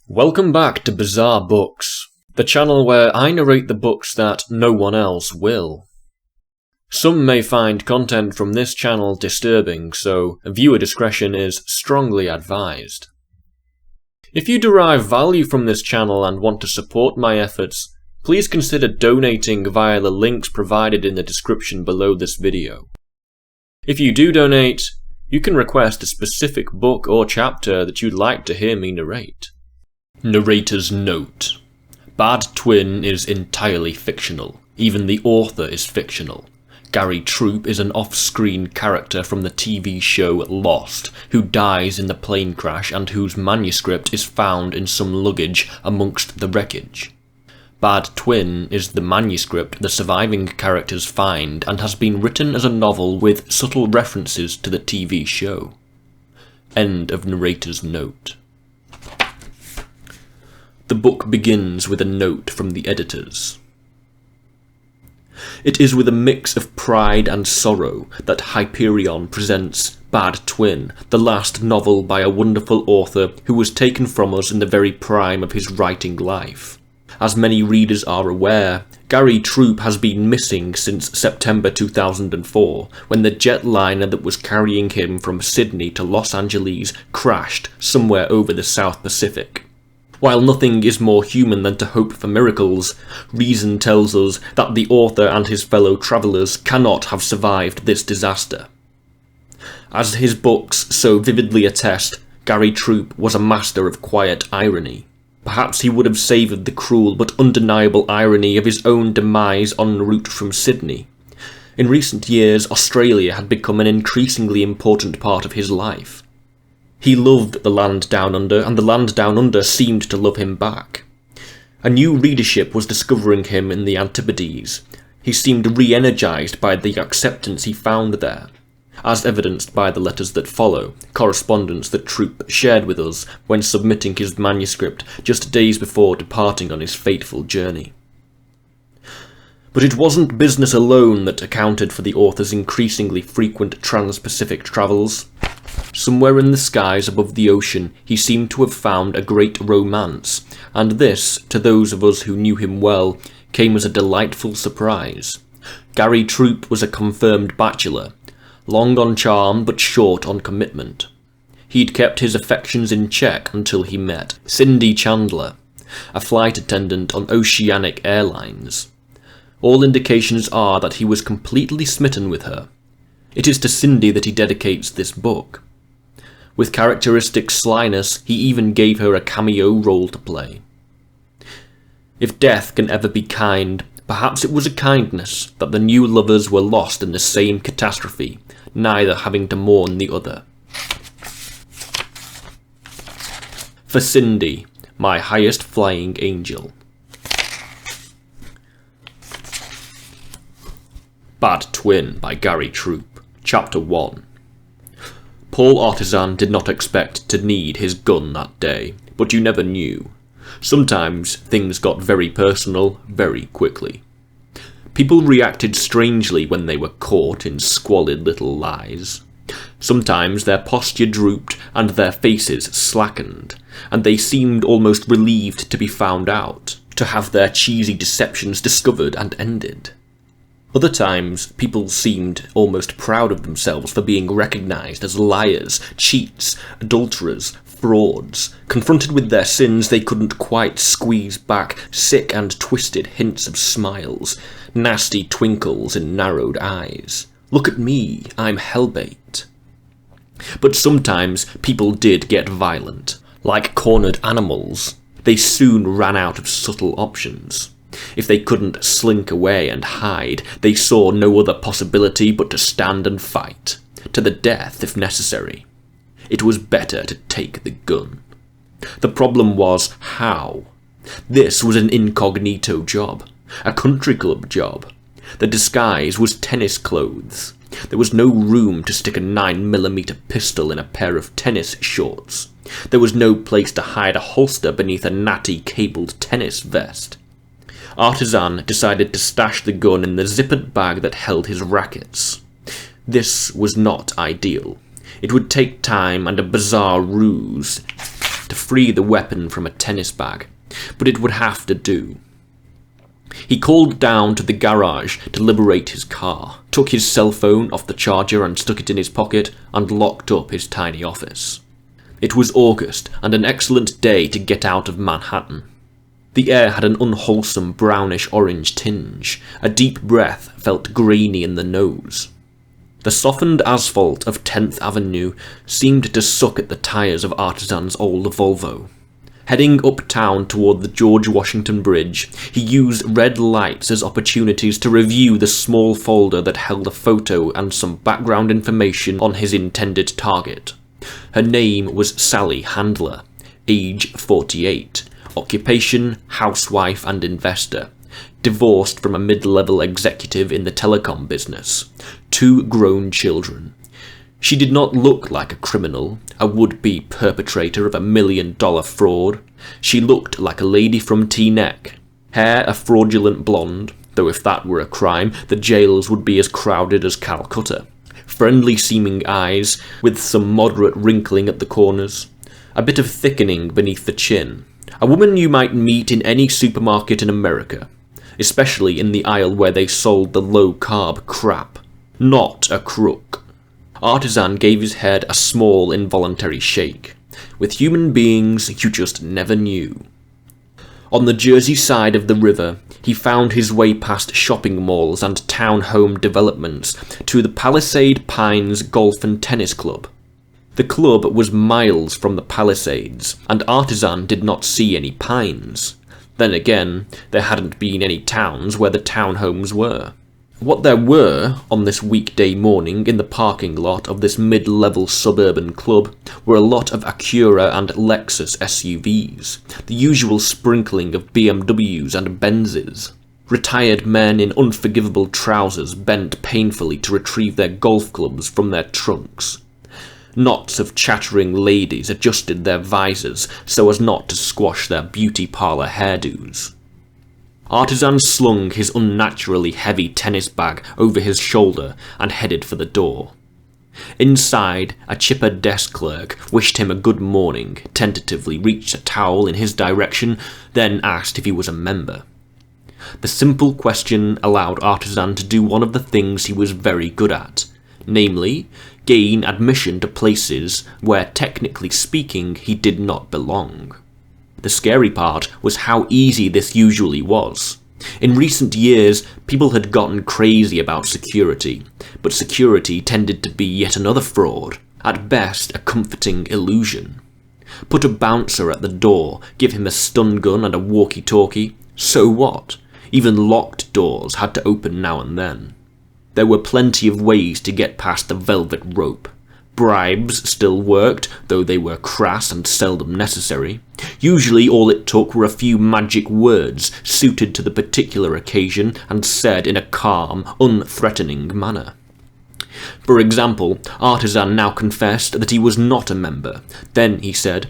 Welcome back to Bizarre Books, the channel where I narrate the books that no one else will. Some may find content from this channel disturbing, so viewer discretion is strongly advised. If you derive value from this channel and want to support my efforts, please consider donating via the links provided in the description below this video. If you do donate, you can request a specific book or chapter that you'd like to hear me narrate. Narrator's note. Bad Twin is entirely fictional. Even the author is fictional. Gary Troup is an off-screen character from the TV show Lost, who dies in the plane crash and whose manuscript is found in some luggage amongst the wreckage. Bad Twin is the manuscript the surviving characters find and has been written as a novel with subtle references to the TV show. End of narrator's note. The book begins with a note from the editors. It is with a mix of pride and sorrow that Hyperion presents Bad Twin, the last novel by a wonderful author who was taken from us in the very prime of his writing life. As many readers are aware, Gary Troup has been missing since September 2004, when the jetliner that was carrying him from Sydney to Los Angeles crashed somewhere over the South Pacific. While nothing is more human than to hope for miracles, reason tells us that the author and his fellow travellers cannot have survived this disaster. As his books so vividly attest, Gary Troup was a master of quiet irony. Perhaps he would have savoured the cruel but undeniable irony of his own demise en route from Sydney. In recent years, Australia had become an increasingly important part of his life. He loved the land down under, and the land down under seemed to love him back. A new readership was discovering him in the Antipodes. He seemed re-energised by the acceptance he found there, as evidenced by the letters that follow, correspondence that Troup shared with us when submitting his manuscript just days before departing on his fateful journey. But it wasn't business alone that accounted for the author's increasingly frequent trans-Pacific travels. Somewhere in the skies above the ocean he seemed to have found a great romance, and this, to those of us who knew him well, came as a delightful surprise. Gary Troup was a confirmed bachelor, long on charm but short on commitment. He'd kept his affections in check until he met Cindy Chandler, a flight attendant on Oceanic Airlines. All indications are that he was completely smitten with her. It is to Cindy that he dedicates this book. With characteristic slyness, he even gave her a cameo role to play. If death can ever be kind, perhaps it was a kindness that the new lovers were lost in the same catastrophe, neither having to mourn the other. For Cindy, my highest flying angel. Bad Twin by Gary Troup, Chapter 1. Paul Artisan did not expect to need his gun that day, but you never knew. Sometimes things got very personal very quickly. People reacted strangely when they were caught in squalid little lies. Sometimes their posture drooped and their faces slackened, and they seemed almost relieved to be found out, to have their cheesy deceptions discovered and ended. Other times, people seemed almost proud of themselves for being recognised as liars, cheats, adulterers, frauds. Confronted with their sins, they couldn't quite squeeze back sick and twisted hints of smiles, nasty twinkles in narrowed eyes. Look at me, I'm hellbait. But sometimes people did get violent. Like cornered animals, they soon ran out of subtle options. If they couldn't slink away and hide, they saw no other possibility but to stand and fight, to the death if necessary. It was better to take the gun. The problem was how. This was an incognito job, a country club job. The disguise was tennis clothes. There was no room to stick a 9mm pistol in a pair of tennis shorts. There was no place to hide a holster beneath a natty cabled tennis vest. Artisan decided to stash the gun in the zippered bag that held his rackets. This was not ideal. It would take time and a bizarre ruse. to free the weapon from a tennis bag, but it would have to do. He called down to the garage to liberate his car, took his cell phone off the charger and stuck it in his pocket, and locked up his tiny office. It was August, and an excellent day to get out of Manhattan. The air had an unwholesome brownish-orange tinge. A deep breath felt grainy in the nose. The softened asphalt of 10th Avenue seemed to suck at the tyres of Artisan's old Volvo. Heading uptown toward the George Washington Bridge, he used red lights as opportunities to review the small folder that held a photo and some background information on his intended target. Her name was Sally Handler, age 48, occupation, housewife and investor, divorced from a mid-level executive in the telecom business, 2 grown children. She did not look like a criminal, a would-be perpetrator of $1 million fraud. She looked like a lady from Teaneck. Hair a fraudulent blonde, though if that were a crime, the jails would be as crowded as Calcutta. Friendly-seeming eyes, with some moderate wrinkling at the corners. A bit of thickening beneath the chin. A woman you might meet in any supermarket in America, especially in the aisle where they sold the low-carb crap. Not a crook. Artisan gave his head a small involuntary shake. With human beings, you just never knew. On the Jersey side of the river, he found his way past shopping malls and townhome developments to the Palisade Pines Golf and Tennis Club. The club was miles from the Palisades, and Artisan did not see any pines. Then again, there hadn't been any towns where the townhomes were. What there were, on this weekday morning in the parking lot of this mid-level suburban club, were a lot of Acura and Lexus SUVs, the usual sprinkling of BMWs and Benzes. Retired men in unforgivable trousers bent painfully to retrieve their golf clubs from their trunks. Knots of chattering ladies adjusted their visors so as not to squash their beauty parlour hairdos. Artisan slung his unnaturally heavy tennis bag over his shoulder and headed for the door. Inside, a chipper desk clerk wished him a good morning, tentatively reached a towel in his direction, then asked if he was a member. The simple question allowed Artisan to do one of the things he was very good at, namely, gain admission to places where, technically speaking, he did not belong. The scary part was how easy this usually was. In recent years, people had gotten crazy about security, but security tended to be yet another fraud, at best a comforting illusion. Put a bouncer at the door, give him a stun gun and a walkie-talkie, so what? Even locked doors had to open now and then. There were plenty of ways to get past the velvet rope. Bribes still worked, though they were crass and seldom necessary. Usually all it took were a few magic words suited to the particular occasion and said in a calm, unthreatening manner. For example, Artisan now confessed that he was not a member. Then he said,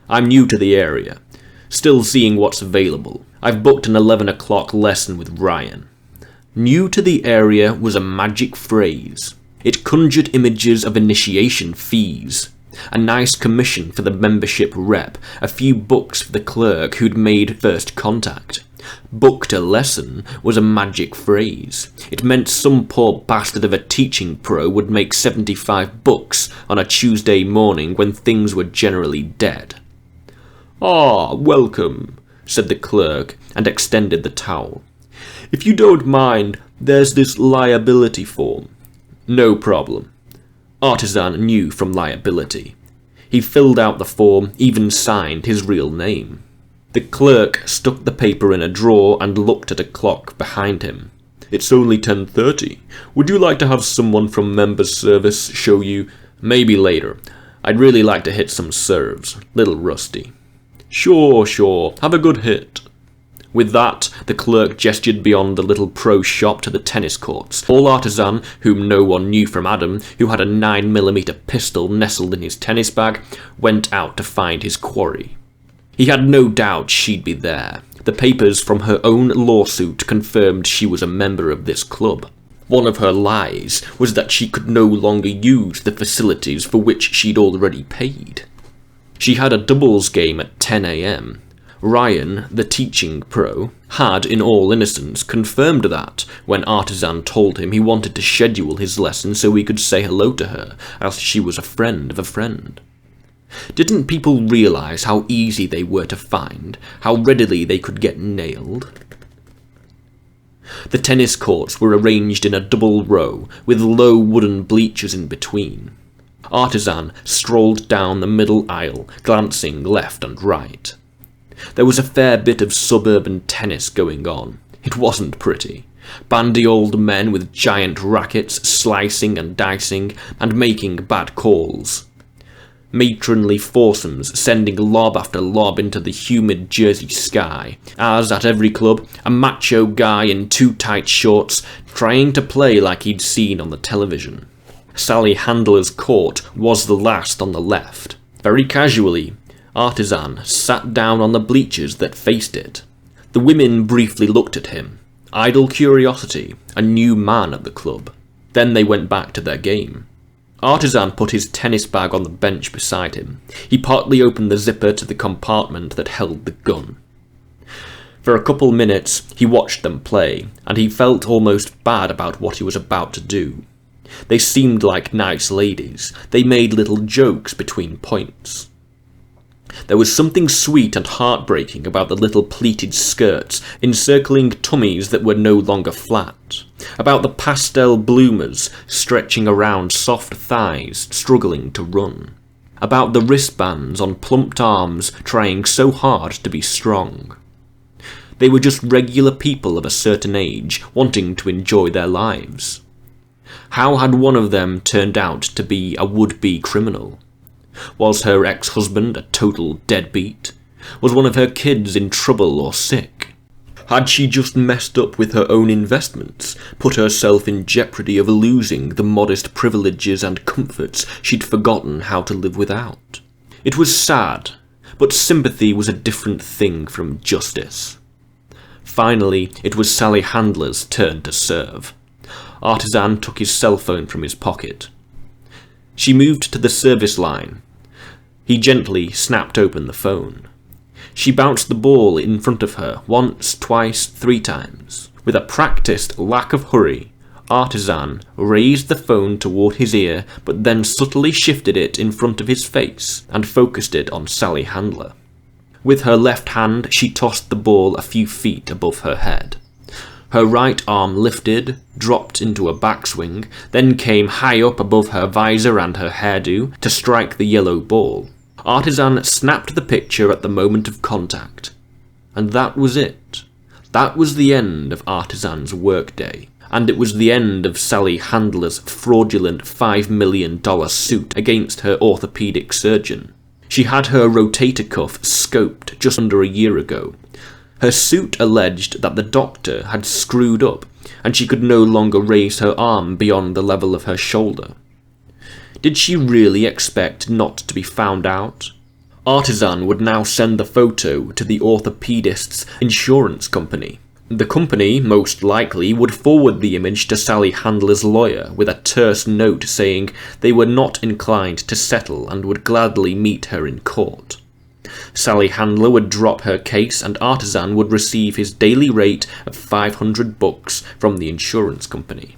"I'm new to the area. Still seeing what's available. I've booked an 11 o'clock lesson with Ryan." New to the area was a magic phrase. It conjured images of initiation fees, a nice commission for the membership rep, a few bucks for the clerk who'd made first contact. Booked a lesson was a magic phrase. It meant some poor bastard of a teaching pro would make $75 on a Tuesday morning when things were generally dead. "Ah, welcome," said the clerk, and extended the towel. "If you don't mind, there's this liability form." "No problem." Artisan knew from liability. He filled out the form, even signed his real name. The clerk stuck the paper in a drawer and looked at a clock behind him. "It's only 10:30. Would you like to have someone from members service show you?" "Maybe later. I'd really like to hit some serves. Little rusty." Sure. Have a good hit." With that, the clerk gestured beyond the little pro shop to the tennis courts. All Artisan, whom no one knew from Adam, who had a 9mm pistol nestled in his tennis bag, went out to find his quarry. He had no doubt she'd be there. The papers from her own lawsuit confirmed she was a member of this club. One of her lies was that she could no longer use the facilities for which she'd already paid. She had a doubles game at 10 AM. Ryan, the teaching pro, had, in all innocence, confirmed that when Artisan told him he wanted to schedule his lesson so he could say hello to her, as she was a friend of a friend. Didn't people realise how easy they were to find, how readily they could get nailed? The tennis courts were arranged in a double row, with low wooden bleachers in between. Artisan strolled down the middle aisle, glancing left and right. There was a fair bit of suburban tennis going on. It wasn't pretty. Bandy old men with giant rackets slicing and dicing and making bad calls. Matronly foursomes sending lob after lob into the humid Jersey sky, as at every club, a macho guy in too tight shorts trying to play like he'd seen on the television. Sally Handler's court was the last on the left. Very casually, Artisan sat down on the bleachers that faced it. The women briefly looked at him. Idle curiosity, a new man at the club. Then they went back to their game. Artisan put his tennis bag on the bench beside him. He partly opened the zipper to the compartment that held the gun. For a couple minutes, he watched them play, and he felt almost bad about what he was about to do. They seemed like nice ladies. They made little jokes between points. There was something sweet and heartbreaking about the little pleated skirts encircling tummies that were no longer flat, about the pastel bloomers stretching around soft thighs struggling to run, about the wristbands on plumped arms trying so hard to be strong. They were just regular people of a certain age wanting to enjoy their lives. How had one of them turned out to be a would-be criminal? Was her ex-husband a total deadbeat? Was one of her kids in trouble or sick? Had she just messed up with her own investments, put herself in jeopardy of losing the modest privileges and comforts she'd forgotten how to live without? It was sad, but sympathy was a different thing from justice. Finally, it was Sally Handler's turn to serve. Artisan took his cell phone from his pocket. She moved to the service line. He gently snapped open the phone. She bounced the ball in front of her once, twice, 3 times. With a practiced lack of hurry, Artisan raised the phone toward his ear, but then subtly shifted it in front of his face and focused it on Sally Handler. With her left hand, she tossed the ball a few feet above her head. Her right arm lifted, dropped into a backswing, then came high up above her visor and her hairdo to strike the yellow ball. Artisan snapped the picture at the moment of contact. And that was it. That was the end of Artisan's workday. And it was the end of Sally Handler's fraudulent $5 million suit against her orthopedic surgeon. She had her rotator cuff scoped just under a year ago. Her suit alleged that the doctor had screwed up, and she could no longer raise her arm beyond the level of her shoulder. Did she really expect not to be found out? Artisan would now send the photo to the orthopedist's insurance company. The company, most likely, would forward the image to Sally Handler's lawyer with a terse note saying they were not inclined to settle and would gladly meet her in court. Sally Handler would drop her case and Artisan would receive his daily rate of $500 from the insurance company.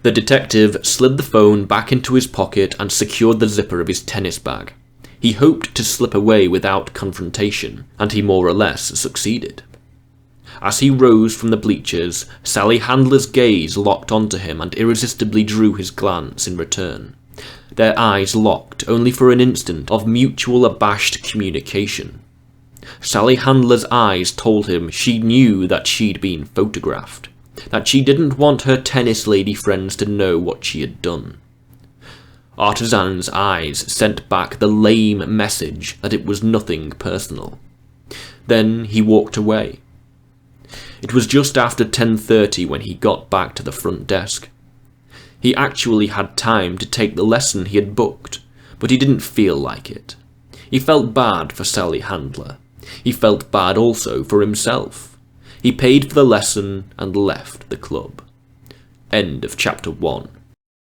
The detective slid the phone back into his pocket and secured the zipper of his tennis bag. He hoped to slip away without confrontation, and he more or less succeeded. As he rose from the bleachers, Sally Handler's gaze locked onto him and irresistibly drew his glance in return. Their eyes locked only for an instant of mutual abashed communication. Sally Handler's eyes told him she knew that she'd been photographed, that she didn't want her tennis lady friends to know what she had done. Artisan's eyes sent back the lame message that it was nothing personal. Then he walked away. It was just after 10:30 when he got back to the front desk. He actually had time to take the lesson he had booked, but he didn't feel like it. He felt bad for Sally Handler. He felt bad also for himself. He paid for the lesson and left the club. End of chapter 1.